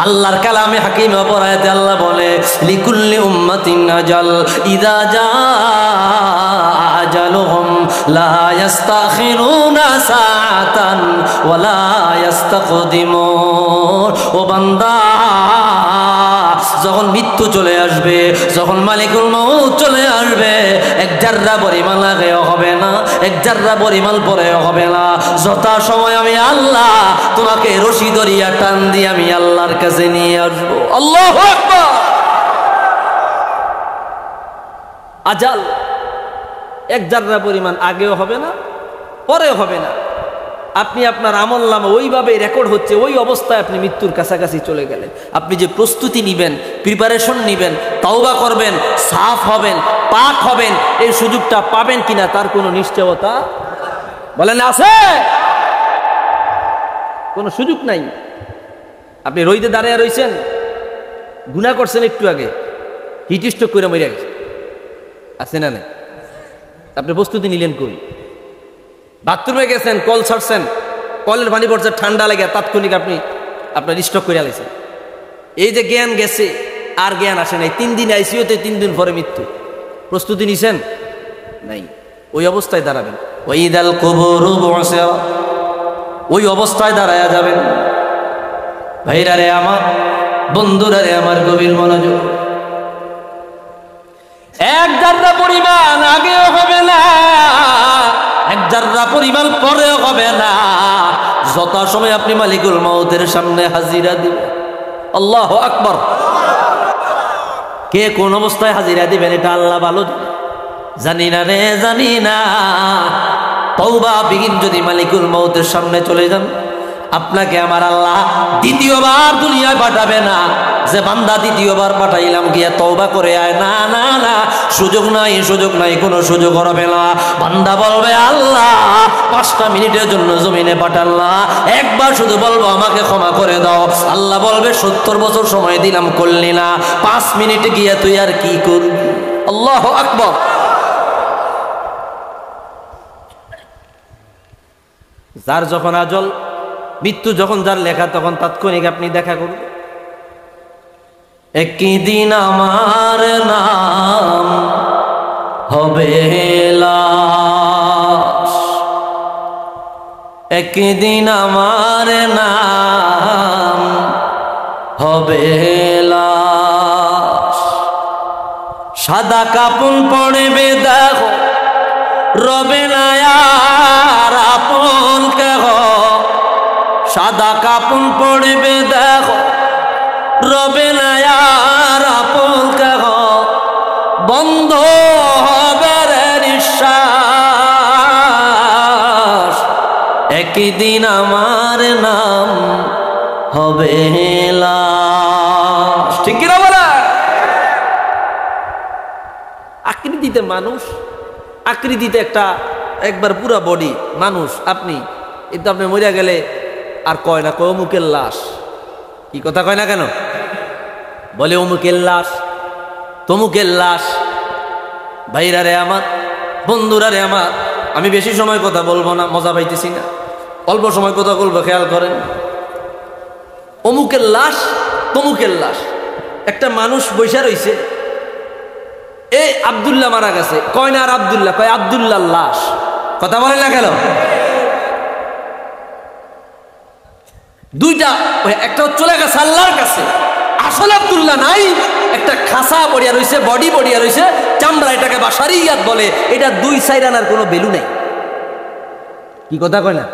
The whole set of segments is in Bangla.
আল্লাহর কালামে হাকিম অপরায়তে আল্লাহ বলে লিকুল্লি উম্মাতিন আজাল ইযা জাআ আজালুহুম লা ইস্তাখিরুনা সাআতান ওয়া লা ইস্তাকদিমুন। ও বান্দা, যখন মৃত্যু চলে আসবে, যখন মালিকুল মউত চলে আসবে, এক জাররা পরিমাণ আগেও হবে না, এক জাররা পরিমাণ পরেও হবে না। যথা সময় আমি আল্লাহ তোমাকে রশি ধরিয়া টান দিয়ে আমি আল্লাহর কাছে নিয়ে আসবো। আল্লাহু আকবার। আজাল এক জাররা পরিমাণ আগেও হবে না, পরেও হবে না। আপনি আপনার আমলনামা ওইভাবে রেকর্ড হচ্ছে, ওই অবস্থায় আপনি মৃত্যুর কাছাকাছি চলে গেলেন। আপনি যে প্রস্তুতি নেবেন, প্রিপারেশন নেবেন, তাওবা করবেন, সাফ হবেন, পাক হবেন, এই সুযোগটা পাবেন কিনা তার কোনো নিশ্চয়তা বলেন আছে? কোনো সুযোগ নাই। আপনি রইতে দাঁড়িয়ে রয়েছেন, গুনাহ করছেন একটু আগে, হিট স্ট্রোক করে মরে গেছে, আছে না? আপনি প্রস্তুতি নিলেন কই? বাথরুমে গেছেন, কল ছাড়ছেন, কলের পানি পড়ছে, ঠান্ডা লেগে তাৎক্ষণিক আপনি আপনার স্ট্রোক করে আলাইছেন। এই যে জ্ঞান গেছে আর জ্ঞান আসে নাই, 3 দিন আইসিইউতে, 3 দিন পরে মৃত্যু। প্রস্তুতি নিছেন? নাই। ওই অবস্থায় দাঁড়াবেন। ওয়াইদাল কুবুরু বুসিরা, ওই অবস্থায় দাঁড়ায়া যাবেন। ভাইরা রে আমার, বন্ধুরা রে আমার, গভীর মনোযোগ। এক জাররা পরিমাণ আগেও হবে না, এক জাররা পরিমাণ পরেও হবে না। যত সময় আপনি মালিকুল মউতের সামনে হাজিরা দিবেন। আল্লাহু আকবার। কে কোন অবস্থায় হাজিরা দিবেন এটা আল্লাহ ভালো জানি না রে, জানি না। তওবা বিহীন যদি মালিকুল মউতের সামনে চলে যান, আপনাকে আমার আল্লাহ দ্বিতীয়বার দুনিয়ায় পাঠাবে না যে বান্দা দ্বিতীয়বার পাঠাইলাম গিয়া তওবা করে আয়। না না না, সুযোগ নাই, সুযোগ নাই, কোনো সুযোগ হবে না। বান্দা বলবে আল্লাহ 5টা মিনিটের জন্য জমিনে পাঠাল্লা, একবার শুধু বলবো আমাকে ক্ষমা করে দাও। আল্লাহ বলবে 70 বছর সময় দিলাম, করলি না, 5 মিনিটে গিয়া তুই আর কি করবি? আল্লাহু আকবার। যার যখন আজল, মৃত্যু যখন যার লেখা, তখন তাৎক্ষণিক আপনি দেখা করবেন। একদিন আমার নাম হবে লাশ, একদিন আমার নাম হবে লাশ। সাদা কাপন পড়বে দেখো, রবে না আর আপন কেহ। সাদা কাপন পড়বে দেখো, রবে না আর আপন কেহ। বন্ধ হবে রে নিঃশ্বাস, একদিন আমার নাম হবে লাশ। ঠিক কিনা বলে? আকৃতিতে মানুষ, আকৃতিতে একবার পুরা বডি মানুষ। আপনি কিন্তু আপনি মরিয়া গেলে আর কয় না, কয় অমুকের লাশ। কি কথা কয় না কেন? বলে অমুকের লাশ, তমুকের লাশ। ভাইরা রে আমার, বন্ধুরা রে আমার, আমি বেশি সময় কথা বলবো না, মজা পাইতেছি না, অল্প সময় কথা বলবো, খেয়াল করেন। অমুকের লাশ, তমুকের লাশ। একটা মানুষ বৈশা রইছে, এই আব্দুল্লাহ মারা গেছে, কয় না আর আব্দুল্লাহ, কয় আব্দুল্লাহ লাশ। কথা বলে না কেন? দুইটা, একটা চলে গেছে আল্লাহর কাছে, আসলে আব্দুল্লাহ নাই, একটা খাসা পড়িয়া রয়েছে, বডি পড়িয়া রয়েছে, চামড়া, এটাকে বাসারিয়াত বলে। এটা 2 আনার কোনো ভ্যালু নাই। কি কথা কয় না?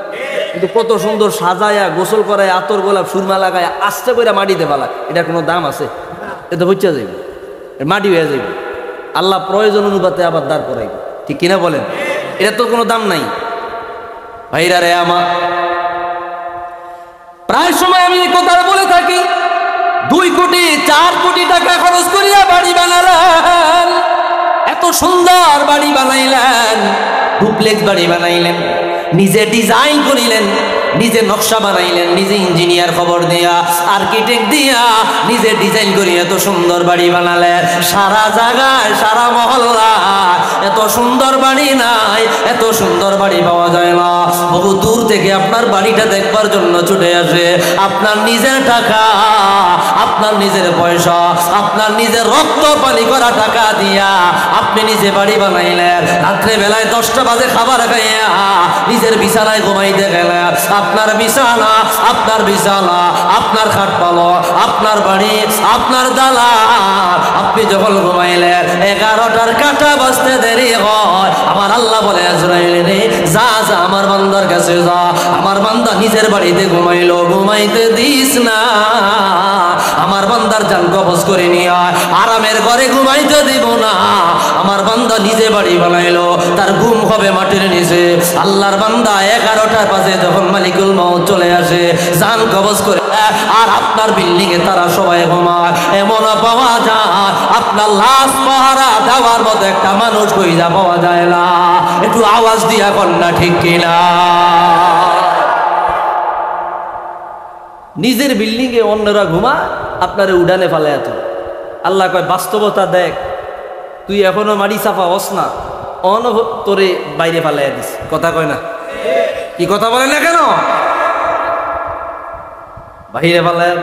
কিন্তু কত সুন্দর সাজায়া, গোসল করায়, আতর গোলাপ সুরমা লাগায়, আস্তে করে মাটিতে ফেলা, এটার কোনো দাম আছে? এটা বুঝা যাইবে, মাটি হয়ে যাইবে। আল্লাহ প্রয়োজন অনুপাতে আবার দাঁড় করাইবে। ঠিক কিনা বলেন? এটা তো কোনো দাম নাই। ভাইরা রে আমার, প্রায় সময় আমি এই কথাটা বলে থাকি, 2 কোটি 4 কোটি টাকা খরচ করিয়া বাড়ি বানালেন, এত সুন্দর বাড়ি বানাইলেন, ডুপ্লেক্স বাড়ি বানাইলেন, নিজে ডিজাইন করিলেন, নিজে নকশা বানাইলেন, নিজে ইঞ্জিনিয়ার খবর দিয়া, আর্কিটেক্ট দিয়া নিজে ডিজাইন করি এত সুন্দর বাড়ি বানালেন। সারা জায়গায়, সারা মহল্লা এত সুন্দর বাড়ি নাই, এত সুন্দর বাড়ি পাওয়া যায় না। বহু দূর থেকে আপনার বাড়িটা দেখবার জন্য ছুটে আসে। আপনার নিজের টাকা, আপনার নিজের পয়সা, আপনার নিজের রক্ত পানি করা টাকা দিয়া আপনি নিজে বাড়ি বানাইলেন, রাত্রে বেলায় 10টা বাজে খাবার খাইয়া নিজের বিছানায় ঘুমাইতে গেলেন। আপনার বিছানা, আপনার বিছানা, আপনার খাটপালো, আপনার বাড়ি, আপনার দালা, আপনি যখন ঘুমাইলেন 11টার কাঁটা বাজতে দেরি হয়, আমার আল্লাহ বলে আজরাইল রে যা যা আমার বান্দার কাছে যা, আমার বান্দা নিজের বাড়িতে ঘুমাইলো, ঘুমাইতে দিস না, আমার বান্দার জান কবজ করে নিয়ে আয়, আরামের ঘরে ঘুমাইতে দিব না। আমার বান্দা নিজে বাড়ি বানাইলো, তার ঘুম হবে মাটির নিচে। আল্লাহর বান্দা 11টার বাজে যখন মালিকুল মউত চলে আসে জান কবজ করে, আর আপনার বিল্ডিং এ তারা সবাই ঘুমায়, এমন পাওয়া যায় আপনার লাশ পাহারা দেওয়ার মতো একটা মানুষ কইরা পাওয়া যায় না। একটু আওয়াজ দিয়া কন্যা ঠিক কিনা? নিজের বিল্ডিং এ অন্যরা ঘুমা, আপনারে উড়ানে ফালায় এত। আল্লাহ কয় বাস্তবতা দেখ, তুই এখনো মাটি সাফা হস না, অন তোরে বাইরে ফালাইয়া দিস। কথা কয় না? কি কথা বলে না কেন? বাইরে ফালায়